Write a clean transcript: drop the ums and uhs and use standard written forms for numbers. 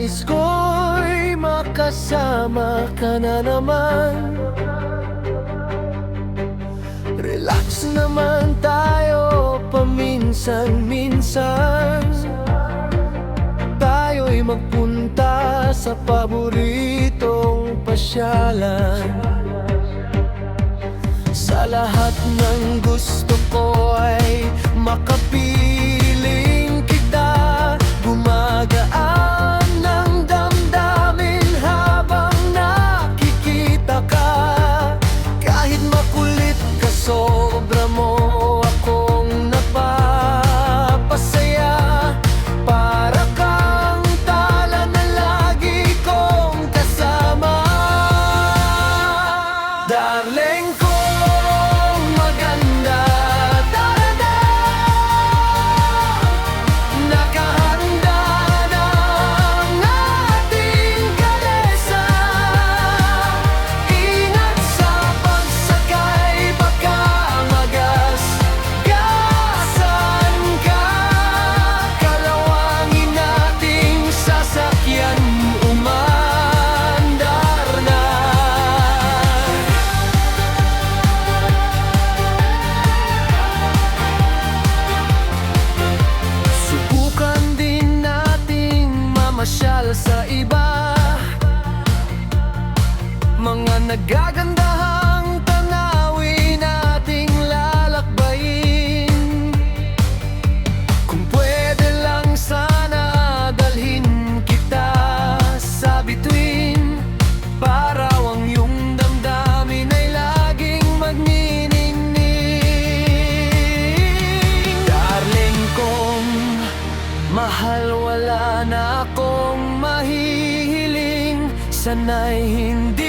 nais ko'y makasama ka na naman. Relax naman tayo paminsan-minsan. Tayo'y magpunta sa paboritong pasyalan. Sa lahat ng gusto ko ay makapiling kita. Gumagaan ng damdamin habang nakikita ka. Kahit makulit ka, sobra mo akong napapasaya. Para kang tala na lagi kong kasama. Darling ko maganda, tara na. Nakahanda ng ating kalesa. Ingat sa pagsakay, baka magasgasan ka. Kalawangin nating sasakyan, umandar na. Subukan din nating mamasyal sa iba, mga nagagandahang tanawin nating lalakbayin. Kung pwede lang sana dalhin kita sa bituin, para ang iyong damdamin ay laging magniningning. Darling kong mahal, wala na akong mahihiling. Sana'y hindi